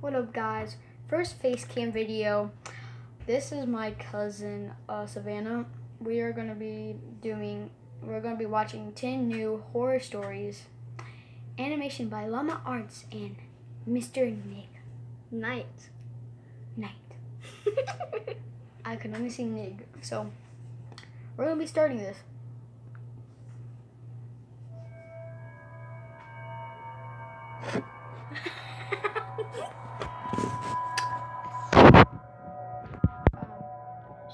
What up, guys? First face cam video. This is my cousin Savannah. We're gonna be watching 10 new horror stories. Animation by Llama Arts and Mr. Nig. Night. I can only see Nig, so we're gonna be starting this.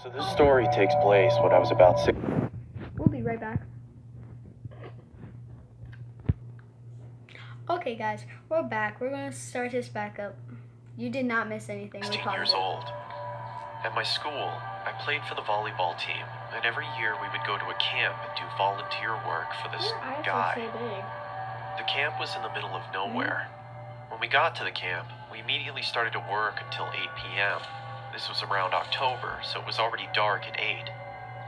So this story takes place when I was about 6. We'll be right back. Okay, guys, we're back. We're gonna start this back up. You did not miss anything. 16 years old. At my school, I played for the volleyball team, and every year we would go to a camp and do volunteer work for this guy. The camp was in the middle of nowhere. When we got to the camp, we immediately started to work until 8 p.m. This was around October, so it was already dark at 8.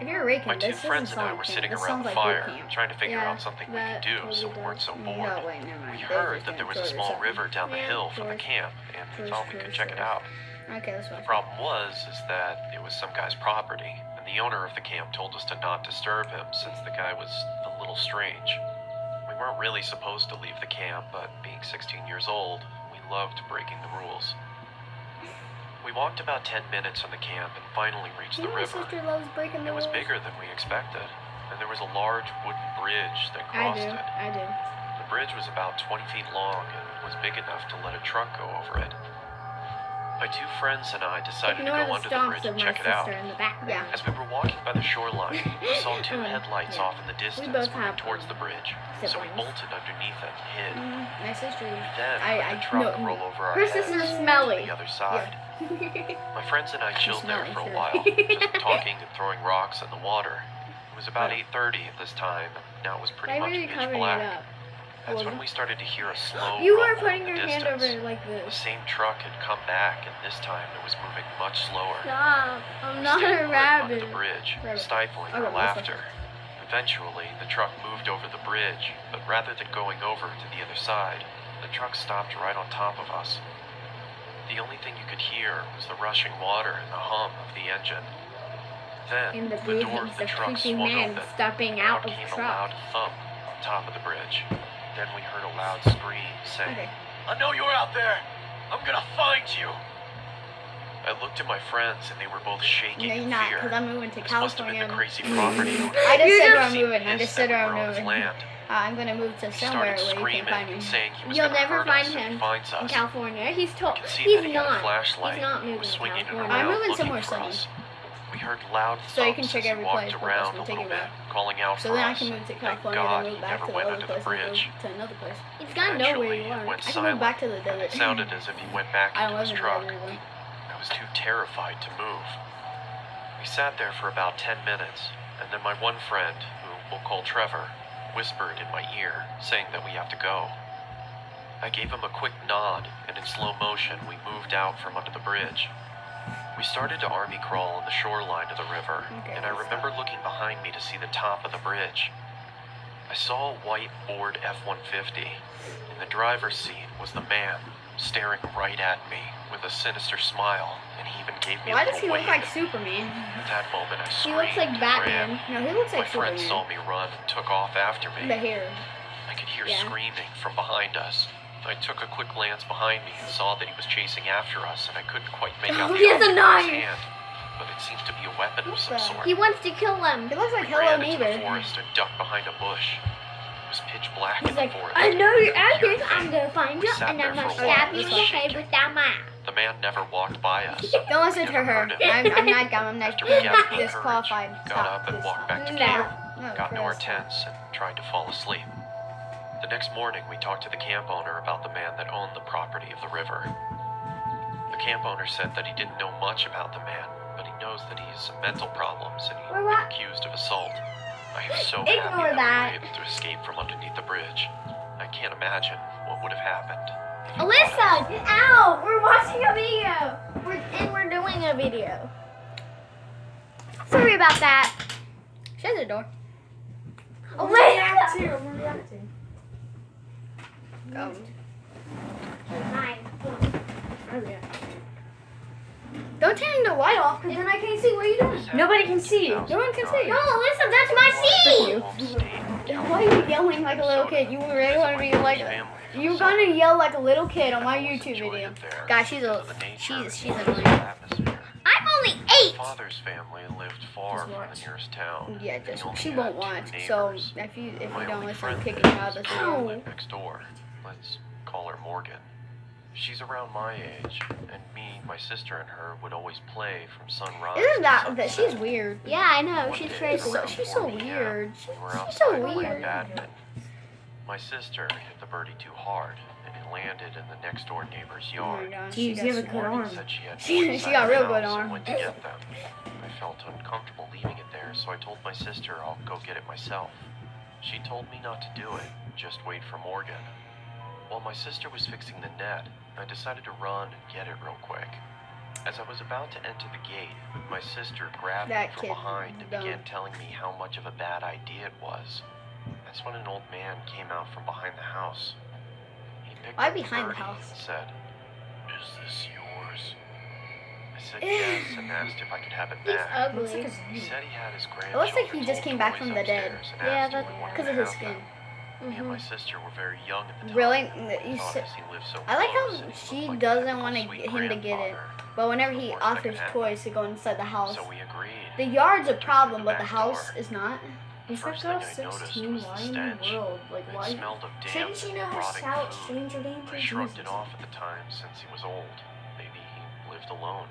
If you're Rick, my two friends and I were sitting around the fire, trying to figure out something we could do so we weren't so bored. We heard that there was a small river down the hill from the camp, and we thought we could check it out. Okay, let's watch. The problem was that it was some guy's property, and the owner of the camp told us to not disturb him since the guy was a little strange. We weren't really supposed to leave the camp, but being 16 years old, we loved breaking the rules. We walked about 10 minutes from the camp and finally reached the river. It was bigger than we expected, and there was a large wooden bridge that crossed it. I do. The bridge was about 20 feet long and was big enough to let a truck go over it. My two friends and I decided to go under the bridge and check it out. As we were walking by the shoreline, we saw two headlights off in the distance moving towards the bridge, so we bolted underneath it and hid. My sister. We then let the truck roll over our heads to the other side. My friends and I chilled there for a while, just talking and throwing rocks in the water. It was about 8:30 at this time, and now it was pretty much pitch black. That's when we started to hear a slow rumble in the distance. The same truck had come back, and this time it was moving much slower. Stop! I'm not a rabbit. Under the bridge, stifling our laughter. Eventually, the truck moved over the bridge, but rather than going over to the other side, the truck stopped right on top of us. The only thing you could hear was the rushing water and the hum of the engine. Then, the door of the truck swung open, stepping out of came the a loud truck. thump on top of the bridge. Then we heard a loud scream saying, "I know you're out there! I'm gonna find you!" I looked at my friends and they were both shaking in fear. Because I'm moving to This must have California. been the crazy property owner. I just said where I'm Seeing moving. I this, just said that where we were I'm on his moving. land. I'm gonna move to He somewhere started where you can screaming find me. and saying he was You'll gonna never hurt find us if he him finds in us. California. He's You could see he's that he had a not. flashlight. He's not He moving was to swinging it California. around I'm moving looking somewhere for sunny. us. We heard loud So you can thumps check as he every walked place, but around that's a gonna take little you bit, back. calling out So for then I us. can move to Thank California, God then he move back never to the went other under place, the and bridge. go to another place. He's gotta know where Eventually, you are. it went I can move silent, back to the and desert. it sounded as if he went back I into don't his live in truck. the desert. I was too terrified to move. We sat there for about 10 minutes, and then my one friend, who we'll call Trevor, whispered in my ear, saying that we have to go. I gave him a quick nod, and in slow motion, we moved out from under the bridge. We started to army crawl on the shoreline of the river, and I remember looking behind me to see the top of the bridge. I saw a white Ford F-150. In the driver's seat was the man, staring right at me with a sinister smile, and he even gave me a Why little does he wave. look like Superman? At that moment, I He screamed looks like and Batman. ran. No, he looks My like friends Superman. saw me run and took off after me. The hair. I could hear Yeah. screaming from behind us. I took a quick glance behind me and saw that he was chasing after us, and I couldn't quite make out the He has a object in his knife! hand, but it seemed to be a weapon of some sort. He wants to kill them. He looks like We Hello ran into Neighbor. the forest and ducked behind a bush. It was pitch black in He's the like, forest. I know you're out Hear there. a I'm thing. gonna find We you, sat and there I'm for gonna a while, stab you in the just head shaking. with that map. The man never walked by us. Don't listen to her. I'm not After we gathered our disqualified. courage, got up and walked back to camp, got into our tents, and tried to fall asleep. The next morning, we talked to the camp owner about the man that owned the property of the river. The camp owner said that he didn't know much about the man, but he knows that he has some mental problems and he's been accused of assault. I am so happy that we were able to escape from underneath the bridge. I can't imagine what would have happened. Alyssa, get out! We're watching a video. We're doing a video. Sorry about that. Shut the door. Alyssa! I'm reacting. Go. I Oh, yeah. Don't turn the light off, because then I can't see what you're doing. Nobody can see you. No one can see. No, Alyssa, that's my seat! You. Why are you yelling like a little kid? You really want to be like you're gonna yell like a little kid on my YouTube video. Guys, she's annoying. I'm only 8. Father's family lived far from the nearest town. Yeah, and he just only she had won't 2 watch. neighbors. So if you My don't only listen, friend I'm kicking that you out of this sister video. lived next door. Let's call her Morgan. She's around my age, and me, my sister, and her would always play from sunrise. Isn't to that she's sunset. weird? Yeah, I know. One She's day, crazy. around She's 4 so p.m., weird. We were She's outside so playing weird. badminton. My sister hit the birdie too hard, and it landed in the next door neighbor's Oh my yard. gosh, Jeez, you have a good Morgan arm. said she had She boys got inside real the good house arm. and went to get them. I felt uncomfortable leaving it there, so I told my sister I'll go get it myself. She told me not to do it, just wait for Morgan. While my sister was fixing the net, I decided to run and get it real quick. As I was about to enter the gate, my sister grabbed me That from kid behind and dumb. began telling me how much of a bad idea it was. That's when an old man came out from behind the house. He picked Why up the behind the birdie house? and said, "Is this yours?" I said yes and asked if I could have it He's back. ugly. He said he had his It looks like he grandchildren's just old came back toys from the dead. upstairs and Yeah, asked if but- we wanted Because of to his have skin. them. Me and my sister were very young at the time. Really? We thought as he lived so I like how close and he she looked like a doesn't typical want sweet him to get it. grandfather. But whenever he Of course, that offers could happen. toys to go inside the house, So we agreed. the yard's a Took him problem, to but the back house door. is not. Is that First girl thing I noticed 16? was the Why in the stench. world? Like, It why? smelled of damp Shouldn't she know and her rotting shout food. stranger danger? I shrugged it Jesus. off at the time since he was old. Maybe he lived alone.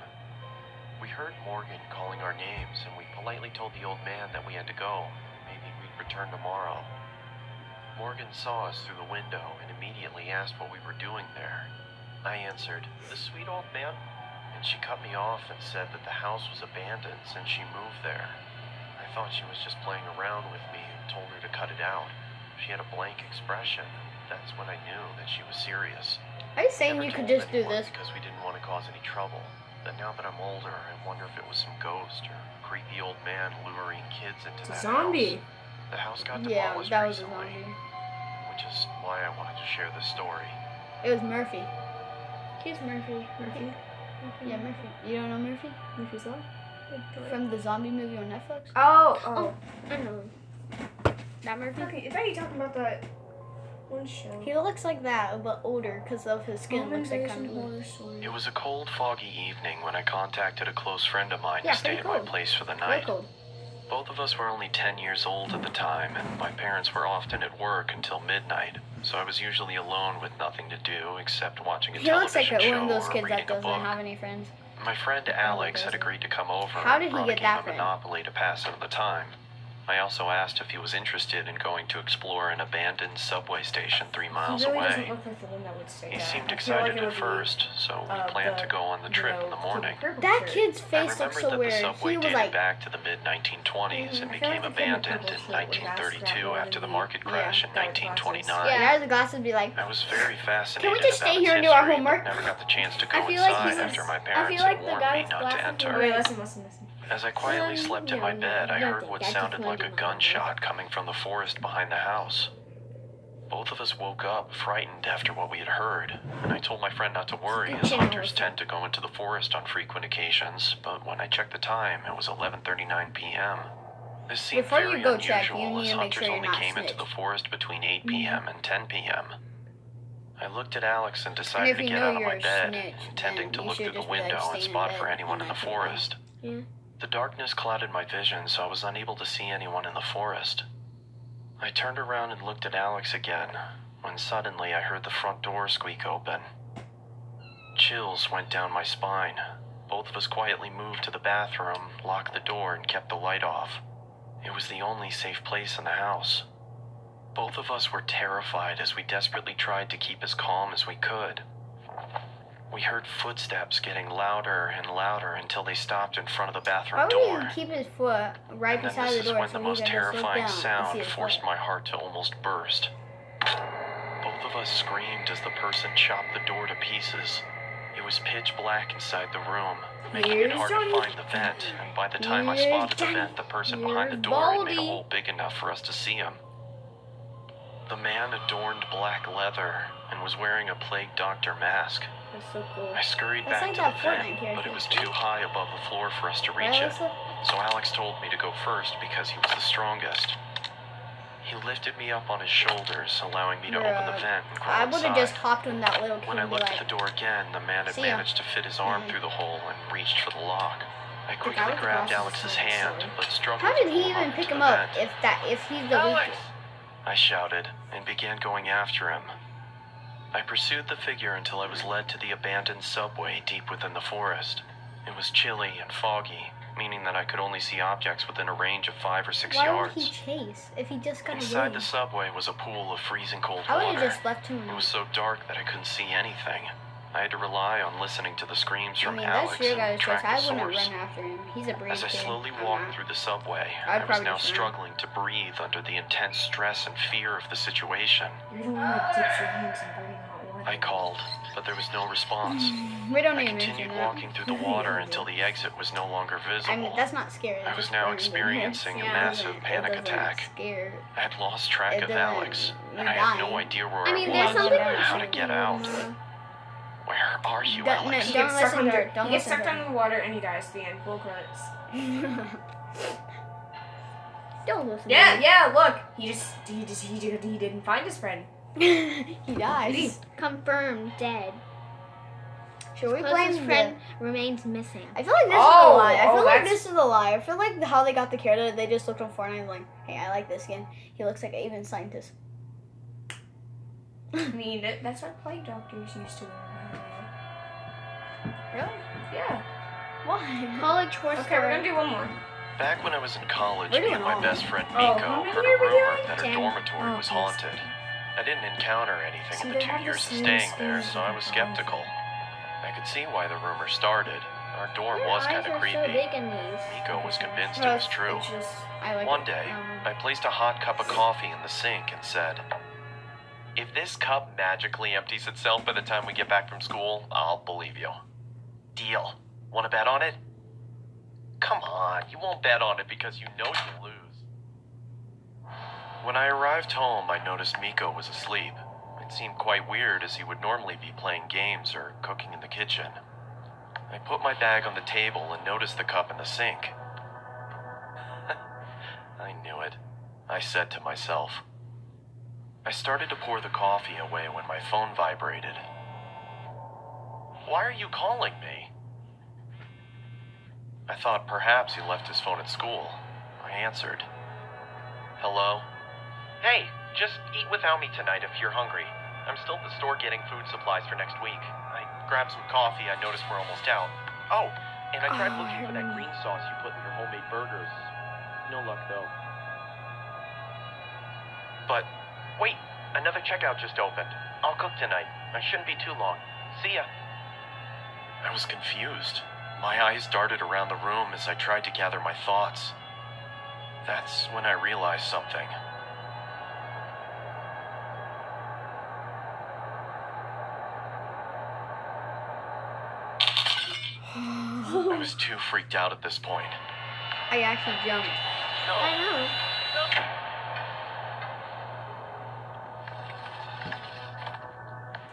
We heard Morgan calling our names, and we politely told the old man that we had to go. Maybe we'd return tomorrow. Morgan saw us through the window and immediately asked what we were doing there. I answered, "The sweet old man," and she cut me off and said that the house was abandoned since she moved there. I thought she was just playing around with me and told her to cut it out. She had a blank expression, and that's when I knew that she was serious. Are you saying Never you could told just do anyone this? because we didn't want to cause any trouble. But now that I'm older, I wonder if it was some ghost or creepy old man luring kids into It's a that zombie. house. The house got Yeah, demolished that was a recently, zombie. which is why I wanted to share this story. It was Murphy. Here's Murphy. Murphy. Yeah, Murphy. You don't know Murphy? Murphy's Law? From the zombie movie on Netflix? Oh. I know. That Murphy? Okay, I thought you were talking about that one show. He looks like that, but older because of his skin. Looks like kind of. horror story. It was a cold, foggy evening when I contacted a close friend of mine Yeah, to stay pretty at my cold. place for the Real night. cold. Both of us were only 10 years old at the time, and my parents were often at work until midnight, so I was usually alone with nothing to do except watching a He looks like television one of show those or kids that reading a doesn't book. have any friends. My friend Alex had agreed to come over How did and he brought get a game that of friend? Monopoly to pass out of the time. I also asked if he was interested in going to explore an abandoned subway station 3 miles He really away. doesn't look like the one that would say He that. seemed I feel like excited it at would be, first, so we planned to go on the trip in the morning. That kid's I face looks remembered so that weird. the subway He was dated like, back to the mid-1920s and I feel like became the kid in the abandoned purple in shirt would ask that 1932 more after the than market the- crash in yeah, dark 1929. yeah, guys, the glasses would be like, I was very fascinated Can we just about stay its here and do our history, homework? but never got the chance to go I feel like inside he was- after my I parents feel like had the warned me guy's not to glasses enter. were- Wait, listen. As I quietly slept in my bed, I heard what sounded like a gunshot coming from the forest behind the house. Both of us woke up, frightened after what we had heard, and I told my friend not to worry, as hunters tend to go into the forest on frequent occasions, but when I checked the time, it was 11:39 p.m. This seemed Before you very go check, unusual, you need as to make hunters sure you're only not came into snitched. the forest between 8 p.m. and 10 p.m. I looked at Alex and decided if to you get know out of you're my a bed, snitch, intending then to you look should through the just be, like, window and staying in spot bed for anyone in and the not come forest. Yeah. The darkness clouded my vision, so I was unable to see anyone in the forest. I turned around and looked at Alex again, when suddenly I heard the front door squeak open. Chills went down my spine. Both of us quietly moved to the bathroom, locked the door, and kept the light off. It was the only safe place in the house. Both of us were terrified as we desperately tried to keep as calm as we could. We heard footsteps getting louder and louder until they stopped in front of the bathroom why door. would he keep his foot right And then beside this the is door when so the he most can just look terrifying down and see sound his forced foot? my heart to almost burst. Both of us screamed as the person chopped the door to pieces. It was pitch black inside the room, making it Here's hard Johnny. to find the vent, and by the time I Here's spotted the Johnny. vent, the person Here's behind the door had made a Baldy. hole big enough for us to see him. The man adorned black leather and was wearing a plague doctor mask. That's so cool. I scurried That's back like to that the Fortnite vent, character. but it was too high above the floor for us to reach Right, it. Alyssa? So Alex told me to go first because he was the strongest. He lifted me up on his shoulders, allowing me to open the vent and crawl I would have inside. just hopped in that little kid When I and be looked like, at the door again, the man had "See ya." managed to fit his arm through the hole and reached for the lock. I guy quickly with the grabbed glasses Alex's is hand, sorry. but struggled how to did he pull him even up pick into him the up vent. if he's the weakest? I shouted and began going after him. I pursued the figure until I was led to the abandoned subway deep within the forest. It was chilly and foggy, meaning that I could only see objects within a range of 5 or 6 Why yards. would he chase if he just got Inside away? the subway was a pool of freezing cold I would water. have just left him. It was so dark that I couldn't see anything. I had to rely on listening to the screams I from mean, Alex that's your and guys' choice. track the I wouldn't source. run after him. He's a brave As I kid. slowly I'm walked not. through the subway, I'd I was probably now just run. struggling to breathe under the intense stress and fear of the situation. You're the one that dips your hands in burning hot water. I called, but there was no response. We don't I even mention continued that. walking through the water until the exit was no longer visible. I mean, that's not scary. I was now experiencing a massive panic attack. Scare. I had lost track It of doesn't- Alex, you're and I had no dying. idea where I mean, I there's was something or how to get out. Where are you, Don't- Alex? He don't gets stuck listen to her. under. Don't He gets listen stuck to her. under the water and he dies at the end. Roll credits. Don't listen. Yeah, to him. yeah. Look, he didn't find his friend. He dies. Confirmed dead. Should we Closest blame friend remains missing. I feel like this is a Oh, lie. I oh, feel like that's- this is a lie. I feel like how they got the character, they just looked on Fortnite and like, hey, I like this skin. He looks like an even scientist. I mean, that's what plague doctors used to wear. Really? Yeah. Why? College horse Okay, we're gonna do one more. Back when I was in college, We're me doing and my all best friend Oh, Miko how many heard are a we rumor doing? that her 10. dormitory Oh, was please. haunted. I didn't encounter anything See, in the they 2 have the years of same staying there, skins so I as was the skeptical. I could see why the rumor started. Our dorm Your was eyes kind of are creepy. so big in these. Miko was convinced No, it was true. It's just. I like One it. day, I placed a hot cup of coffee in the sink and said, "If this cup magically empties itself by the time we get back from school, I'll believe you. Deal. Want to bet on it?" "Come on, you won't bet on it because you know you'll lose." When I arrived home, I noticed Miko was asleep. It seemed quite weird as he would normally be playing games or cooking in the kitchen. I put my bag on the table and noticed the cup in the sink. I knew it, I said to myself. I started to pour the coffee away when my phone vibrated. "Why are you calling me?" I thought perhaps he left his phone at school. I answered. "Hello? Hey, just eat without me tonight if you're hungry. I'm still at the store getting food supplies for next week. I grabbed some coffee. I noticed we're almost out. Oh, and I tried looking for that green sauce you put in your homemade burgers. No luck, though." "But, wait, another checkout just opened. I'll cook tonight. I shouldn't be too long. See ya." I was confused. My eyes darted around the room as I tried to gather my thoughts. That's when I realized something. I was too freaked out at this point. I actually jumped. I know.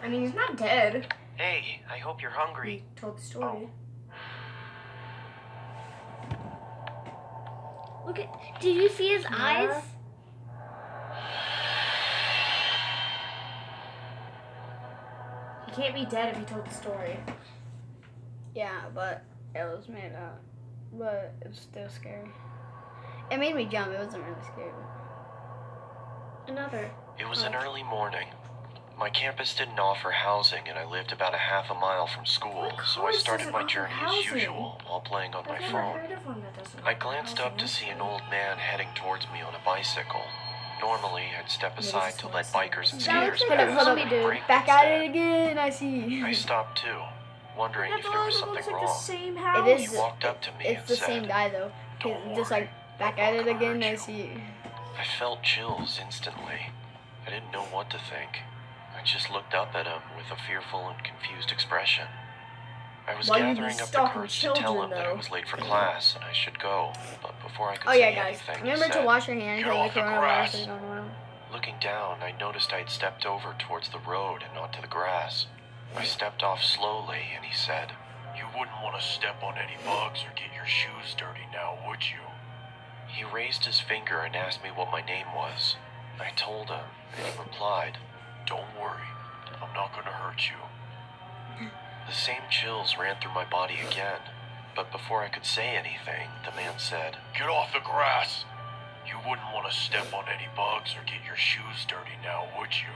I mean, he's not dead. Hey, I hope you're hungry. He told the story. Look at. Did you see his eyes? He can't be dead if he told the story. Yeah, but it was made up. But it's still scary. It made me jump. It wasn't really scary. Another. It was an early morning. My campus didn't offer housing, and I lived about a half a mile from school, What so I college started doesn't my offer journey as housing? usual while playing on my I've never phone. heard of one that doesn't. I glanced up to see an old man heading towards me on a bicycle. Normally, I'd step aside to let bikers and That skaters looks like a pass, zombie but dude. braked Back at instead. it again. I see. I stopped too, wondering if That's there all was it something looks like the wrong. same house. It He is. walked up to me It's and the said, same guy though. "Don't He's just worry, like back I'm at not it gonna again. hurt I you." see. I felt chills instantly. I didn't know what to think. I just looked up at him with a fearful and confused expression. I was Why you be gathering up the stalking courage to tell children, him that I though? was late for class and I should go, but before I could Oh say yeah, guys. anything, Remember he to said, wash your hands. "Get off the coronavirus grass." is going around. Looking down, I noticed I had stepped over towards the road and onto the grass. I stepped off slowly, and he said, "You wouldn't want to step on any bugs or get your shoes dirty now, would you?" He raised his finger and asked me what my name was. I told him, and he replied, "Don't worry, I'm not going to hurt you." The same chills ran through my body again, but before I could say anything, the man said, "Get off the grass! You wouldn't want to step on any bugs or get your shoes dirty now, would you?"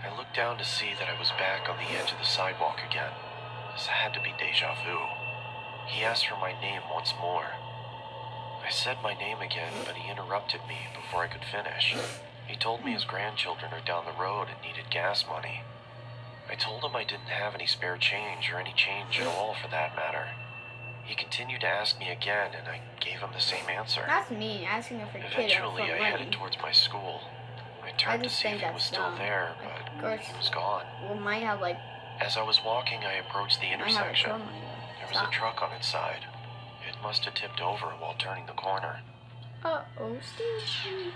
I looked down to see that I was back on the edge of the sidewalk again. This had to be deja vu. He asked for my name once more. I said my name again, but he interrupted me before I could finish. He told me his grandchildren are down the road and needed gas money. I told him I didn't have any spare change, or any change at all for that matter. He continued to ask me again, and I gave him the same answer. That's me asking if a kid Eventually, for I money. headed towards my school. I turned to just see think if he was that's still dumb. there, Of but course. he was gone. Well, might have like As I was walking, I approached the might have a intersection. car money. There was a truck on its side. It must have tipped over while turning the corner. Uh-oh, Steve.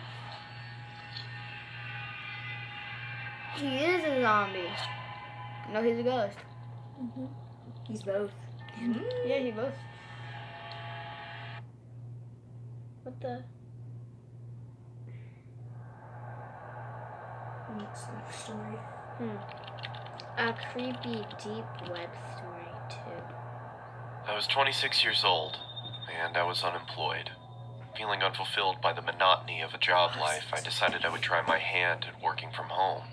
He is a zombie. No, he's a ghost. He's both. Yeah, he both. What the? Next story. A creepy deep web story too. I was 26 years old, and I was unemployed. Feeling unfulfilled by the monotony of a job life, I decided I would try my hand at working from home.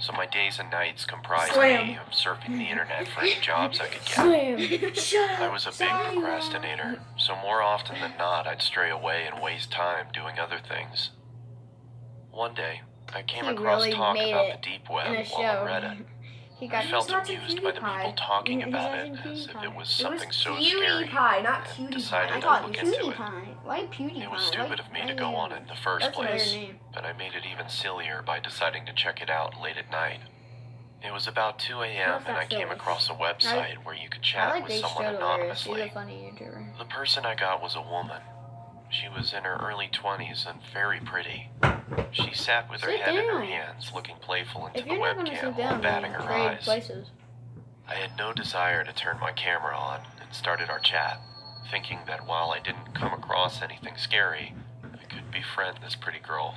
So my days and nights comprised me of surfing the internet for any jobs I could get. Shut up. I was a big procrastinator, so more often than not, I'd stray away and waste time doing other things. One day, I came He across really talk made about it the deep in web a while on show. Reddit. He I got felt watching amused by the PewDiePie. people talking He's about watching it as if PewDiePie. it was It something was so scary, PewDiePie, not and PewDiePie. decided I I'd thought look into it. PewDiePie. Why PewDiePie? It was stupid of me to go on it in the first That's a weird place, name. but I made it even sillier by deciding to check it out late at night. It was about 2 a.m. How's that and I came silly? across a website where you could I chat like with Dave someone Stoddard. She's a anonymously. funny YouTuber. The person I got was a woman. She was in her early 20s and very pretty. She sat with her Sit head in her down. hands, looking playful into If the you're not gonna webcam sit while down, batting then her trade eyes. places. I had no desire to turn my camera on and started our chat, thinking that while I didn't come across anything scary, I could befriend this pretty girl.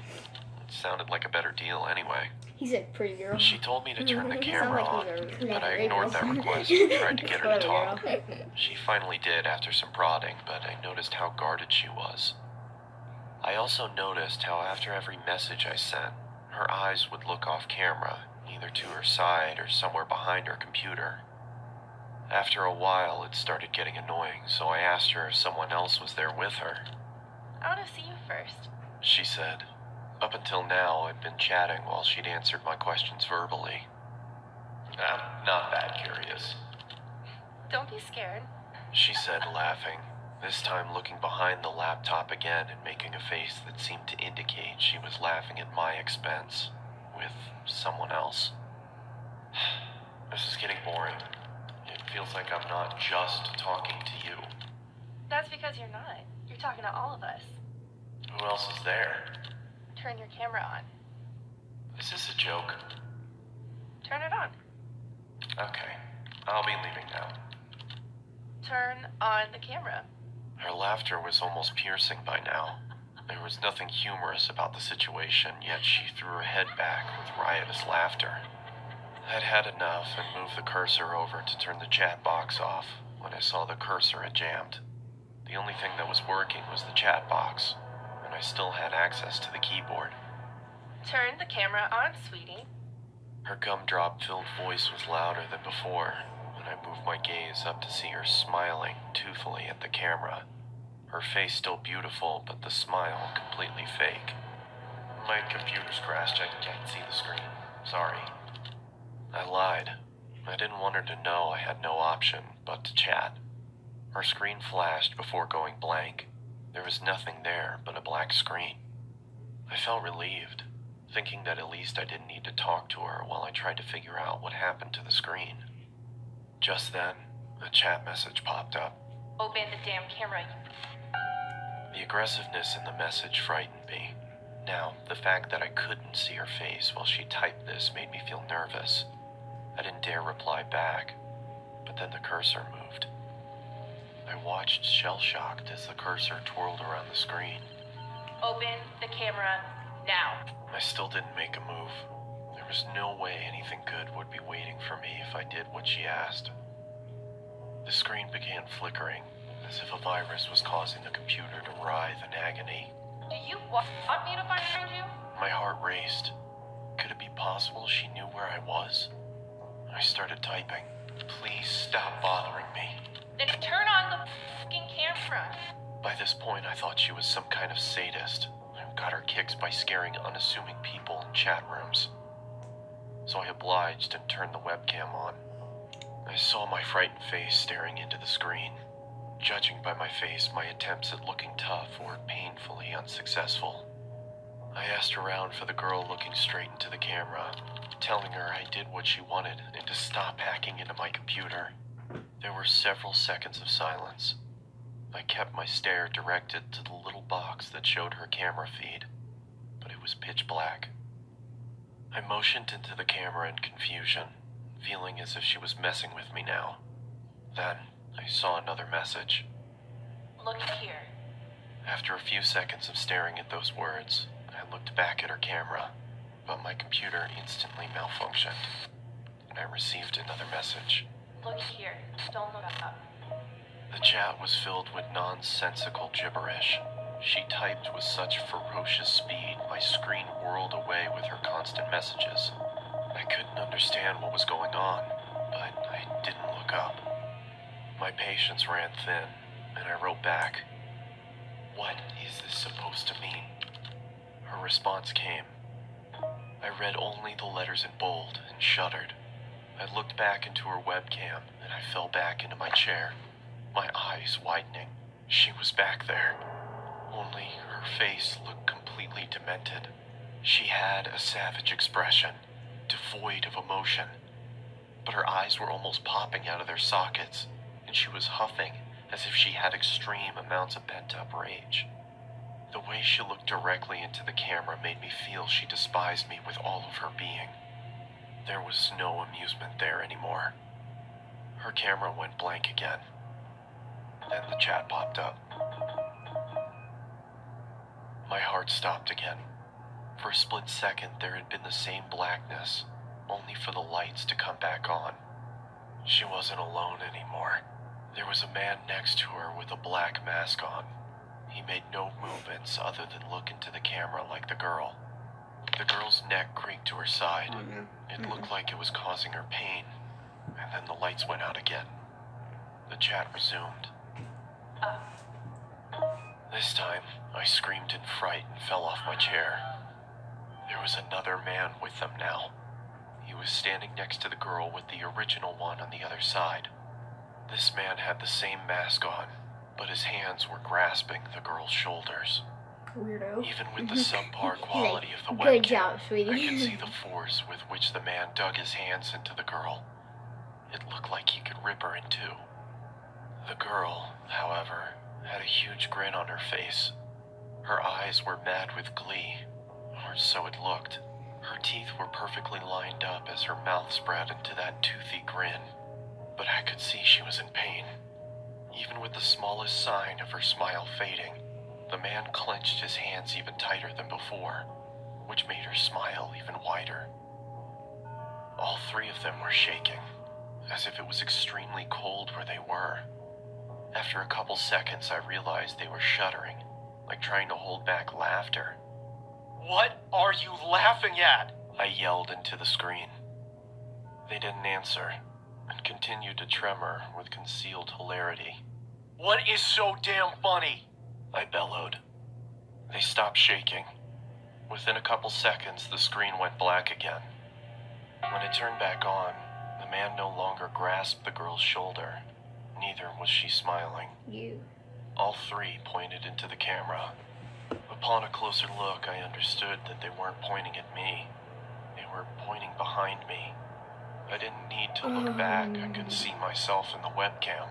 It sounded like a better deal anyway. He said pretty girl. She told me to turn the Sounds camera like on, he's a but I clever ignored that girl. request and tried to get her to Clever talk. girl. She finally did after some prodding, but I noticed how guarded she was. I also noticed how after every message I sent, her eyes would look off camera, either to her side or somewhere behind her computer. After a while, it started getting annoying, so I asked her if someone else was there with her. "I want to see you first." She said. Up until now, I'd been chatting while she'd answered my questions verbally. I'm not that curious, "Don't be scared." she said, laughing, this time looking behind the laptop again and making a face that seemed to indicate she was laughing at my expense, with someone else. This is getting boring. It feels like I'm not just talking to you. That's because you're not. You're talking to all of us. Who else is there? Turn your camera on. Is this a joke? Turn it on. Okay, I'll be leaving now. Turn on the camera. Her laughter was almost piercing by now. There was nothing humorous about the situation, yet she threw her head back with riotous laughter. I'd had enough and moved the cursor over to turn the chat box off when I saw the cursor had jammed. The only thing that was working was the chat box, and I still had access to the keyboard. Turn the camera on, sweetie. Her gumdrop-filled voice was louder than before, and I moved my gaze up to see her smiling toothfully at the camera. Her face still beautiful, but the smile completely fake. My computer's crashed. I can't see the screen. Sorry. I lied. I didn't want her to know I had no option but to chat. Her screen flashed before going blank. There was nothing there but a black screen. I felt relieved, thinking that at least I didn't need to talk to her while I tried to figure out what happened to the screen. Just then, a chat message popped up. "Open the damn camera." The aggressiveness in the message frightened me. Now, the fact that I couldn't see her face while she typed this made me feel nervous. I didn't dare reply back, but then the cursor moved. I watched shell-shocked as the cursor twirled around the screen. Open the camera now. I still didn't make a move. There was no way anything good would be waiting for me if I did what she asked. The screen began flickering, as if a virus was causing the computer to writhe in agony. Do you want me to find you? My heart raced. Could it be possible she knew where I was? I started typing. Please stop bothering me. Then turn on the fucking camera. By this point, I thought she was some kind of sadist who got her kicks by scaring unassuming people in chat rooms. So I obliged and turned the webcam on. I saw my frightened face staring into the screen. Judging by my face, my attempts at looking tough were painfully unsuccessful. I asked around for the girl looking straight into the camera, telling her I did what she wanted and to stop hacking into my computer. There were several seconds of silence. I kept my stare directed to the little box that showed her camera feed, but it was pitch black. I motioned into the camera in confusion, feeling as if she was messing with me now. Then I saw another message. Look here. After a few seconds of staring at those words, I looked back at her camera, but my computer instantly malfunctioned, and I received another message. Look here. Don't look up. The chat was filled with nonsensical gibberish. She typed with such ferocious speed, my screen whirled away with her constant messages. I couldn't understand what was going on, but I didn't look up. My patience ran thin, and I wrote back, "What is this supposed to mean?" Her response came. I read only the letters in bold and shuddered. I looked back into her webcam, and I fell back into my chair, my eyes widening. She was back there, only her face looked completely demented. She had a savage expression, devoid of emotion, but her eyes were almost popping out of their sockets, and she was huffing as if she had extreme amounts of pent-up rage. The way she looked directly into the camera made me feel she despised me with all of her being. There was no amusement there anymore. Her camera went blank again. Then the chat popped up. My heart stopped again. For a split second, there had been the same blackness, only for the lights to come back on. She wasn't alone anymore. There was a man next to her with a black mask on. He made no movements other than look into the camera like the girl. The girl's neck creaked to her side. It looked like it was causing her pain, and then the lights went out again. The chat resumed. This time, I screamed in fright and fell off my chair. There was another man with them now. He was standing next to the girl with the original one on the other side. This man had the same mask on, but his hands were grasping the girl's shoulders. Weirdo. Even with the subpar quality of the Good webcam, job, sweetie. I could see the force with which the man dug his hands into the girl. It looked like he could rip her in two. The girl, however, had a huge grin on her face. Her eyes were mad with glee, or so it looked. Her teeth were perfectly lined up as her mouth spread into that toothy grin, but I could see she was in pain. Even with the smallest sign of her smile fading, the man clenched his hands even tighter than before, which made her smile even wider. All three of them were shaking, as if it was extremely cold where they were. After a couple seconds, I realized they were shuddering, like trying to hold back laughter. "What are you laughing at?" I yelled into the screen. They didn't answer, and continued to tremor with concealed hilarity. "What is so damn funny?" I bellowed. They stopped shaking. Within a couple seconds, the screen went black again. When it turned back on, the man no longer grasped the girl's shoulder. Neither was she smiling. All three pointed into the camera. Upon a closer look, I understood that they weren't pointing at me. They were pointing behind me. I didn't need to look back. I could see myself in the webcam.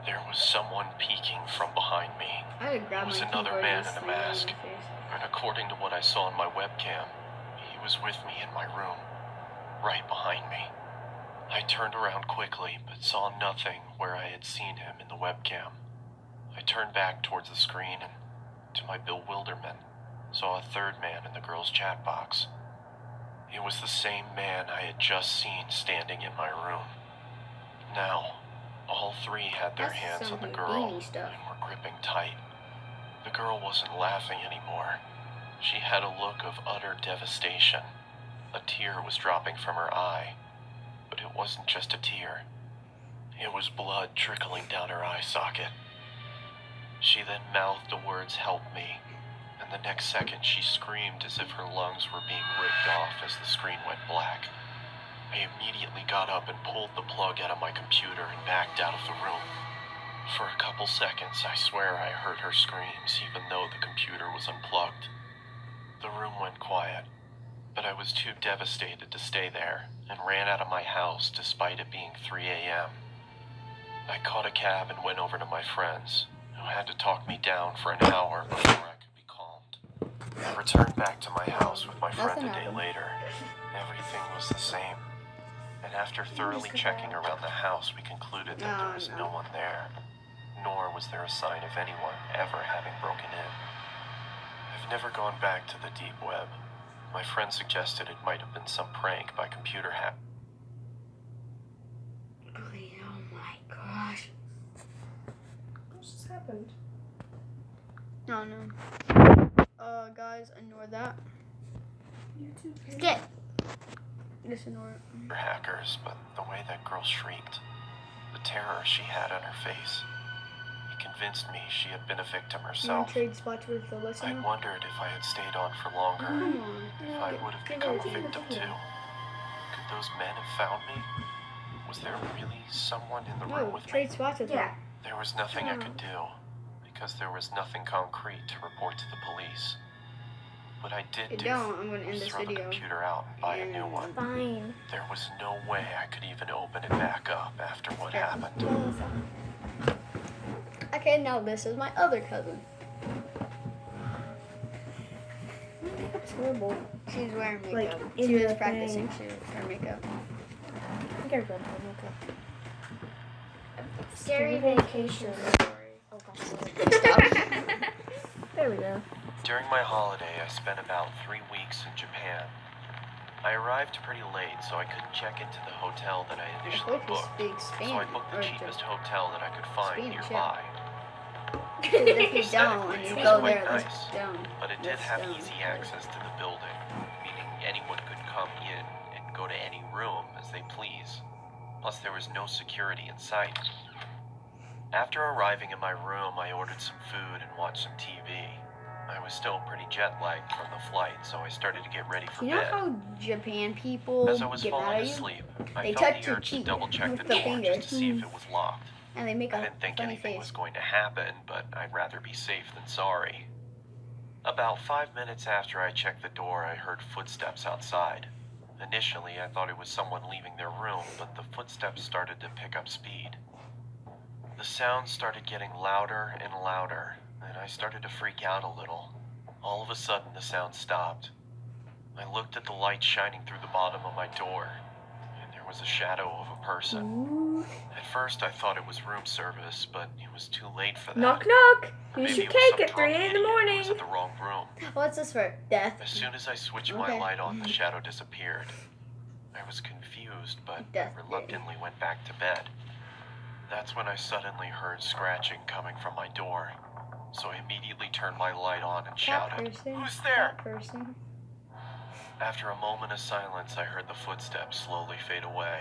There was someone peeking from behind me. I would grab It was my another keyboard man and in a slam it in mask. my face. And according to what I saw on my webcam, he was with me in my room, right behind me. I turned around quickly, but saw nothing where I had seen him in the webcam. I turned back towards the screen and, to my bewilderment, saw a third man in the girl's chat box. It was the same man I had just seen standing in my room. Now, all three had their That's hands some on the girl Houdini stuff. and were gripping tight. The girl wasn't laughing anymore. She had a look of utter devastation. A tear was dropping from her eye. But it wasn't just a tear. It was blood trickling down her eye socket. She then mouthed the words, "Help me," and the next second she screamed as if her lungs were being ripped off as the screen went black. I immediately got up and pulled the plug out of my computer and backed out of the room. For a couple seconds, I swear I heard her screams, even though the computer was unplugged. The room went quiet, but I was too devastated to stay there and ran out of my house despite it being 3 a.m. I caught a cab and went over to my friends, who had to talk me down for an hour before I could be calmed. I returned back to my house with my friend a day later. Everything was the same. And after thoroughly checking around the house, we concluded that there was no one there, nor was there a sign of anyone ever having broken in. I've never gone back to the deep web. My friend suggested it might have been some prank by computer hack. Oh my gosh. What just happened? Oh no. Guys, ignore that. YouTube. Skip. Just ignore it. Hackers, but the way that girl shrieked, the terror she had on her face, it convinced me she had been a victim You want herself. to trade spots with the I listener? wondered if I had stayed on for longer, Come on. if I would have become a victim too. Could those men have found me? Was there really someone in the room No, with me? trade spots with Yeah. There was nothing I could do, because there was nothing concrete to report to the police. What I did If do you don't, I'm gonna end was this throw the video. computer out and buy a new one. Fine. There was no way I could even open it back up after what Yeah. happened. Okay, now this is my other cousin. It's horrible. She's wearing makeup. Like, in She was the practicing her makeup. I think I read that. Okay. Scary vacation. Oh gosh. Stop. There we go. During my holiday, I spent about 3 weeks in Japan. I arrived pretty late, so I couldn't check into the hotel that I I initially hope you booked. speak So I Spanish. booked the or cheapest hotel that I could find Spanish, nearby. Because if you don't, when you go there, Nice, that's dumb. But it did That's have dumb. easy access to the building, meaning anyone could come in and go to any room as they please. Plus, there was no security in sight. After arriving in my room, I ordered some food and watched some TV. I was still pretty jet-lagged from the flight, so I started to get ready for You know bed. how Japan people As I was get mad falling at you? asleep, I They felt touch the your urge to cheek double-check with the the door finger. just to see if it was locked. And they make I a didn't think funny anything face. was going to happen, but I'd rather be safe than sorry. About 5 minutes after I checked the door, I heard footsteps outside. Initially, I thought it was someone leaving their room, but the footsteps started to pick up speed. The sound started getting louder and louder, and I started to freak out a little. All of a sudden, the sound stopped. I looked at the light shining through the bottom of my door, and there was a shadow of a person. At first, I thought it was room service, but it was too late for that. Knock knock. Or Here's maybe your it was some cake at 3 drunk in the idiot who morning. was in the wrong room. What's this for? Death? As soon as I switched Okay. my light on, the shadow disappeared. I was confused, but Death. reluctantly went back to bed. That's when I suddenly heard scratching coming from my door. So I immediately turned my light on and That shouted, person? "Who's there?" That person? After a moment of silence, I heard the footsteps slowly fade away.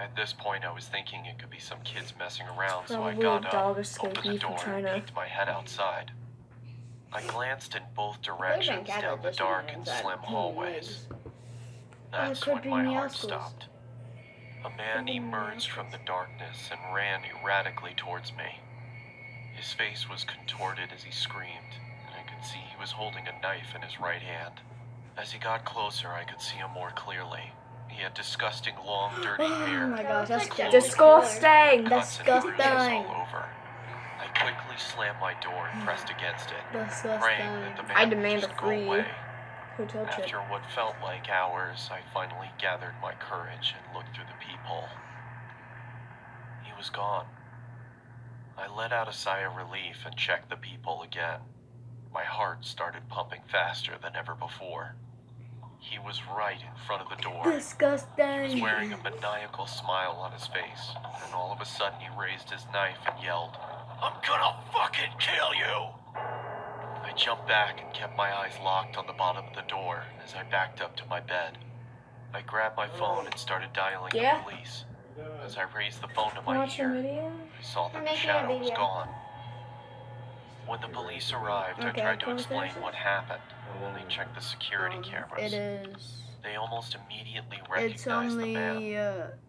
At this point, I was thinking it could be some kids messing around, so I Probably got a up, dog opened escaped the me from door, and China. peeked my head outside. I glanced in both directions cat down the edition dark and inside. slim hallways. That's could when be my heart Meowscles. stopped. A man emerged from the darkness and ran erratically towards me. His face was contorted as he screamed, and I could see he was holding a knife in his right hand. As he got closer, I could see him more clearly. He had disgusting, long, dirty Oh hair. my gosh, that's Disgusting. Cuts and bruises disgusting. all over. I quickly slammed my door and pressed against it, Disgusting. praying that the man I would demand just a go free away. hotel trip. After what felt like hours, I finally gathered my courage and looked through the peephole. He was gone. I let out a sigh of relief and checked the peephole again. My heart started pumping faster than ever before. He was right in front of the door. He was Disgusting. wearing a maniacal smile on his face, and all of a sudden he raised his knife and yelled, "I'm gonna fucking kill you!" I jumped back and kept my eyes locked on the bottom of the door as I backed up to my bed. I grabbed my phone and started dialing Yeah? the police. As I raised the phone to my Watching ear, video? I saw that I'm the making a shadow was video. gone. When the police arrived, Okay, I tried to conversation? explain what happened. They checked the security cameras. It is. They almost immediately It's recognized the man. only.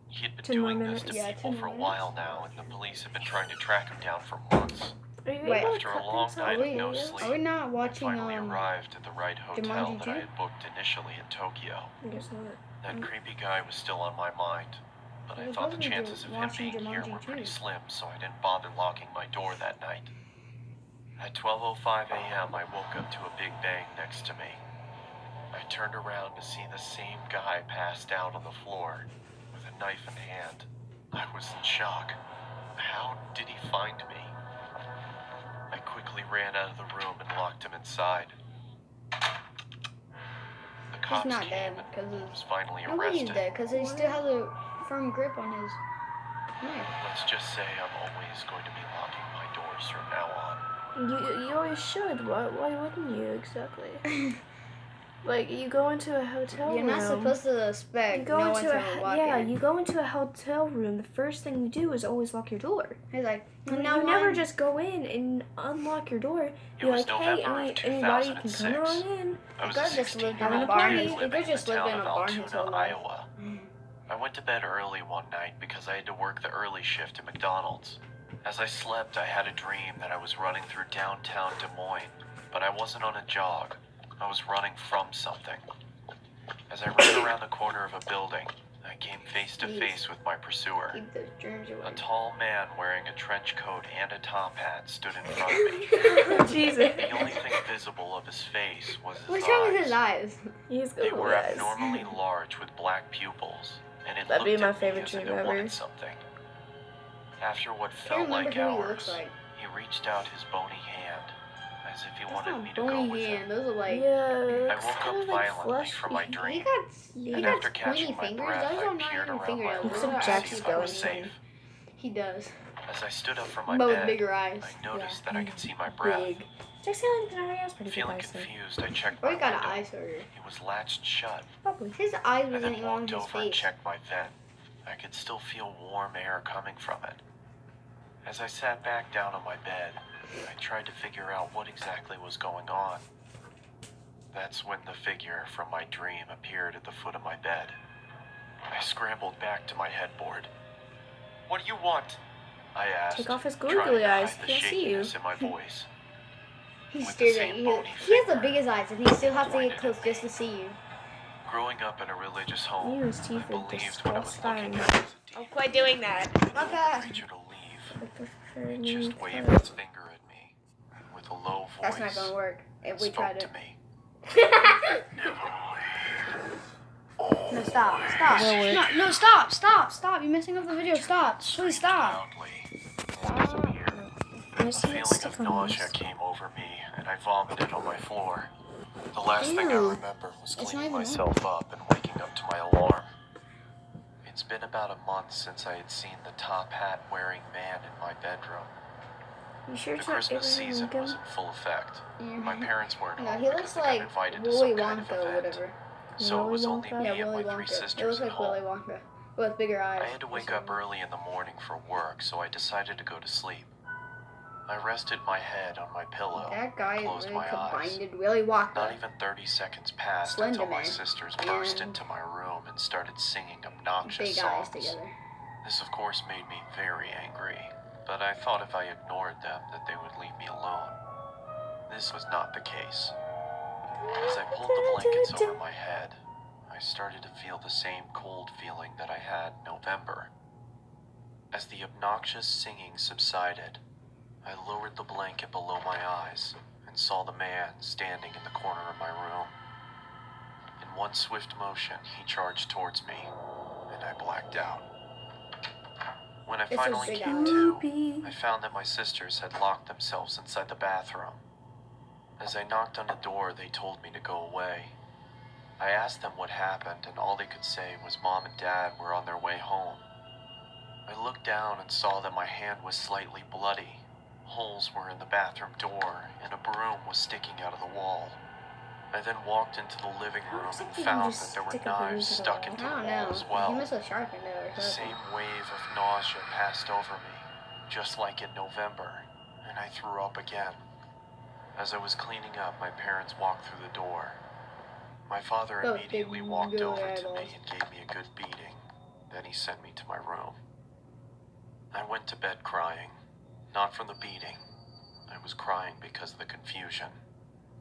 He had been 10 more doing this minutes. to Yeah, people 10 for a more while now, and the police have been trying to track him down for months. Are you Wait. able to After a cut long things night out of of no videos? sleep, Are we not I watching finally arrived at the right hotel Jumanji that I 2? had booked initially in Tokyo. I guess not. That creepy guy was still on my mind, but I We're thought the supposed to be chances of him watching being here Jumanji were pretty 2. slim, so I didn't bother locking my door that night. At 12:05 a.m., I woke up to a big bang next to me. I turned around to see the same guy passed out on the floor with a knife in hand. I was in shock. How did he find me? I quickly ran out of the room and locked him inside. The He's cops not came dead and because was finally nobody's arrested. dead because he still has a firm grip on his knife. Let's just say I'm always going to be locking my doors from now on. You always should. Why wouldn't you exactly? Like, you go into a hotel You're room. not supposed to You expect go no one into to lock yeah, it. you go into a hotel room. The first thing you do is always lock your door. He's like, You no never one. just go in and unlock your door. It You're was like, hey, November of anybody can come 2006. on in. I was He a could've just lived in a 16-year-old barn. kid He living could've in the just lived town in of a barn his Altoona, whole life. Iowa. I went to bed early one night because I had to work the early shift at McDonald's. As I slept, I had a dream that I was running through downtown Des Moines, but I wasn't on a jog. I was running from something. As I ran around the corner of a building, I came face to face with my pursuer. Keep those germs A away. tall man wearing a trench coat and a top hat stood in front of me. Jesus. The only thing visible of his face was his What's wrong with his eyes. eyes? He's They good were guys. abnormally large with black pupils, and it That'd be looked my at me favorite as if dream it ever. wanted something. After what I felt can't remember like who he hours, looks like. he reached out his bony hand, as if he That's wanted not me to go bony with him. hand. Those are like. Yeah, I it's woke kind up of like violently flesh. from my He dream, got. Yeah. and He after got catching pointy my fingers. breath, Those I are not peered even around my fingernails. room Looks Those like to are Jack see actually if I was Skellington. safe. He does. As I stood up from my But with bed, bigger eyes. I noticed Yeah. that I could see my breath. Big. Jack Skellington already has pretty big Feeling eyes, though. confused, I checked Or my he got an window. eye surgery. It was latched shut. Probably. His eyes I wasn't then even on walked his over and face. checked my vent. I could still feel warm air coming from it. As I sat back down on my bed, I tried to figure out what exactly was going on. That's when the figure from my dream appeared at the foot of my bed. I scrambled back to my headboard. "What do you want?" I asked, Take off his trying googly to eyes. hide the Can't see you. shakiness in my voice. He With the stares at same you. bony He has the finger, biggest eyes, and he still has to pointed get at close me. just to see you. Growing up in a religious home, Ew, his I teeth are believed what I was looking disgusting. at was a Oh, demon. quit doing that. I told Okay. the creature to leave. I prefer It new just waved colors. its finger at me with a low voice. That's not gonna work if and we spoke tried to it. me. No, stop, stop. Will it? No, stop, stop, stop. You're messing up the video. Stop. Please stop. Loudly and disappeared. I A see it feeling stick of on nausea this. came over me, and I vomited on my floor. The last thing I Ew. remember was It's not cleaning even myself up and waking up to my alarm. It's been about a month since I had seen the top hat wearing man in my bedroom. You sure The it's not Christmas Abraham season was Lincoln? in full effect. My parents weren't No, home he because looks they got like invited to Willy some kind of Wonka or event. whatever. So it Willy was only Wonka? me Yeah, and Willy my three Wonka. It sisters looks at like home. Willy Wonka with bigger eyes. I had to wake up early in the morning for work, so I decided to go to sleep. I rested my head on my pillow, That guy closed really my eyes. combined Willy Not Wonka. even 30 seconds passed Slender until my Man sisters burst and into my room and started singing obnoxious Big eyes songs. together. This, of course, made me very angry, but I thought if I ignored them that they would leave me alone. This was not the case. As I pulled the blankets over my head, I started to feel the same cold feeling that I had in November. As the obnoxious singing subsided, I lowered the blanket below my eyes and saw the man standing in the corner of my room. In one swift motion, he charged towards me, and I blacked out. When I It's a finally big came eye. to, I found that my sisters had locked themselves inside the bathroom. As I knocked on the door, they told me to go away. I asked them what happened, and all they could say was Mom and Dad were on their way home. I looked down and saw that my hand was slightly bloody. Holes were in the bathroom door, and a broom was sticking out of the wall. I then walked into the living room and found that there were knives stuck into I the don't wall know. as He well. must have sharpened it or The something. same wave of nausea passed over me, just like in November, and I threw up again. As I was cleaning up, my parents walked through the door. My father Oh, immediately big walked good over to eyeballs. me and gave me a good beating. Then he sent me to my room. I went to bed crying, not from the beating. I was crying because of the confusion.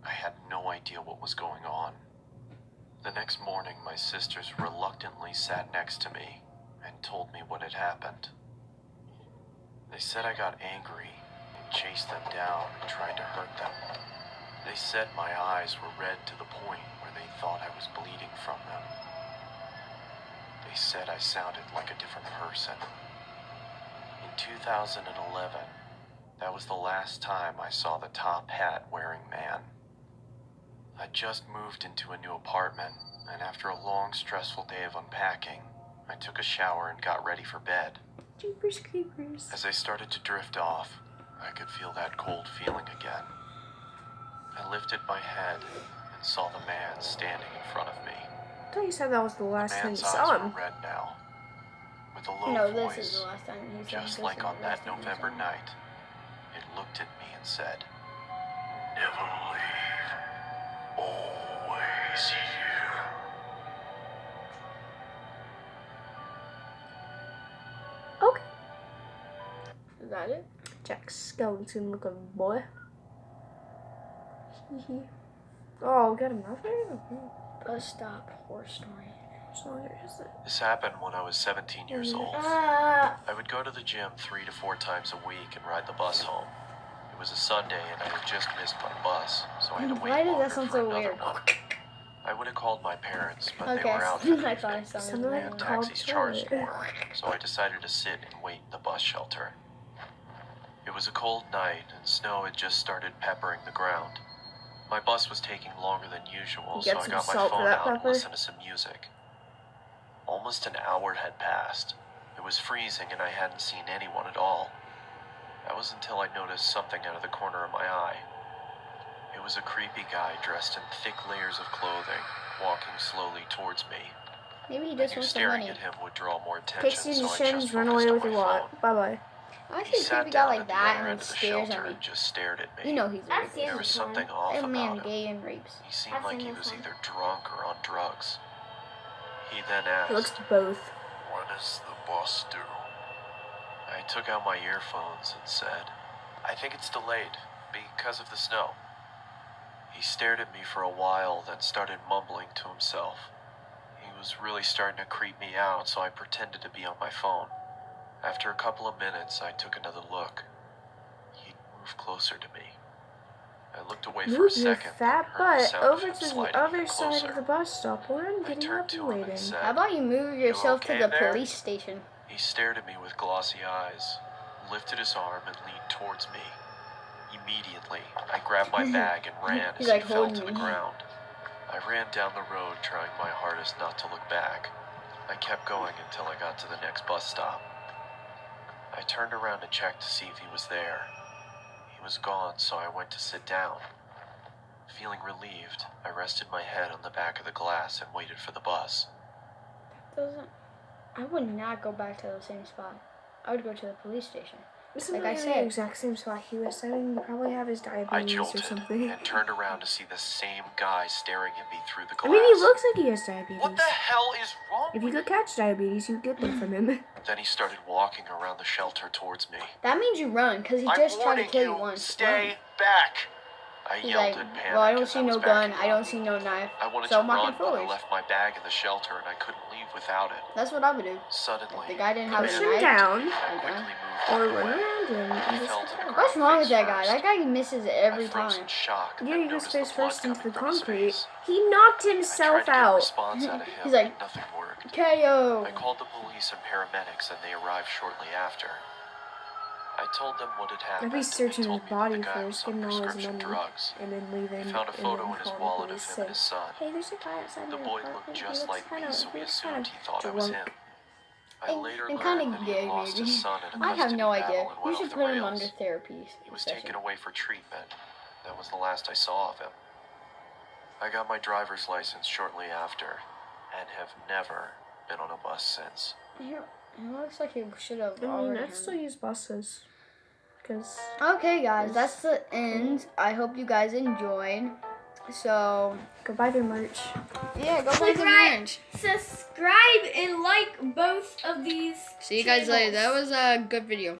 I had no idea what was going on. The next morning, my sisters reluctantly sat next to me and told me what had happened. They said I got angry and chased them down and tried to hurt them. They said my eyes were red to the point where they thought I was bleeding from them. They said I sounded like a different person. In 2011, that was the last time I saw the top hat wearing man. I just moved into a new apartment, and after a long, stressful day of unpacking, I took a shower and got ready for bed. Jeepers creepers. As I started to drift off, I could feel that cold feeling again. I lifted my head and saw the man standing in front of me. I thought you said that was the The last time you man's saw eyes him. were red now. With a low No, this is voice, the last time he said. just like on that November night, it looked at me and said, "Never leave. Always here." Okay. Is that it? Jack Skellington looking boy. Oh, we got another? Bus stop horror story. So where is it? This happened when I was 17 years old. Ah. I would go to the gym 3 to 4 times a week and ride the bus home. It was a Sunday and I had just missed my bus, so I had to Why wait does longer that sound for so another weird? one. I would have called my parents, but they Okay, were out for the I thought I evening. sounded Something like And called taxis charged toilet. more, so I decided to sit and wait in the bus shelter. It was a cold night, and snow had just started peppering the ground. My bus was taking longer than usual, You so get I some got my salt for phone that out and pepper? listened to some music. Almost an hour had passed. It was freezing, and I hadn't seen anyone at all. That was until I noticed something out of the corner of my eye. It was a creepy guy dressed in thick layers of clothing, walking slowly towards me. Maybe he I just knew wants some staring money. at him would draw more Take attention, so I suggestions, just run focused away on with my your phone. wallet. Bye bye. I He see a sat creepy guy down like at the that other and end he of the stares shelter at me. and just stared at me. You know he's a I've seen There rapist. was this something one. off That about man him. gay and rapes. He seemed I've like seen he this was one. either drunk or on drugs. He then He looks asked, both. "What does the boss do?" I took out my earphones and said, "I think it's delayed because of the snow." He stared at me for a while, then started mumbling to himself. He was really starting to creep me out, so I pretended to be on my phone. After a couple of minutes, I took another look. He moved closer to me. I looked away for a Move your second, fat then heard the butt sound of over him to the sliding other even side closer. of the bus stop where I'm I getting turned up to and him and waiting. said, How about you move yourself okay to the there?" police station? He stared at me with glossy eyes, lifted his arm, and leaned towards me. Immediately, I grabbed my bag and ran He's as he like, fell "Hold to the me." ground. I ran down the road, trying my hardest not to look back. I kept going until I got to the next bus stop. I turned around to check to see if he was there. He was gone, so I went to sit down. Feeling relieved, I rested my head on the back of the glass and waited for the bus. Doesn't. I would not go back to the same spot. I would go to the police station. This is Like not I even said. the exact same spot he was saying. He probably have his I diabetes or jolted something. and turned around to see the same guy staring at me through the I glass. mean, he looks like he has diabetes. What the hell is wrong If you with could catch diabetes, you'd get them from him. Then he started walking around the shelter towards me. That means you run, because he I'm just tried to warning kill you once. Stay Run. back! I He's yelled like, in panic. well, I don't as see was no gun, backing I don't up. see no knife, I wanted so to I'm walking run, but I forward. left my bag in the shelter and I couldn't leave without it. That's what I would do. Suddenly, The guy didn't have Push a him knife. down, I Okay. quickly moved or out of the run way. around him. He And just fell to the ground What's wrong with face that guy? first. That guy misses every I froze time. in shock. Yeah, and he goes noticed the face blood first into coming the from his concrete. face. He knocked I tried himself to get a out. response out of him, He's like, but nothing worked. KO. I called the police and paramedics, and they arrived shortly after. I told them what had happened. I'd be and they searching told his me that body the guy first, was on getting all his prescription money, drugs. and then leaving. He found a and photo then in his calling wallet the of police him and his son. Hey, there's a guy outside The your boy apartment. looked He just looks like me, kinda, so we he looks assumed kinda he thought I was drunk. him. I later And learned kind of that he had gay, lost maybe. his son in a I have custody no battle idea. and We went should off the put him rails. under therapy. He was session. taken away for treatment. That was the last I saw of him. I got my driver's license shortly after, and have never been on a bus since. It looks like he should have I mean, already. I'd still use buses. Because. Okay, guys, that's the end. I hope you guys enjoyed. So, Go buy their merch. yeah, go play the Subscribe. merch. Subscribe and like both of these. See you guys later. That was a good video.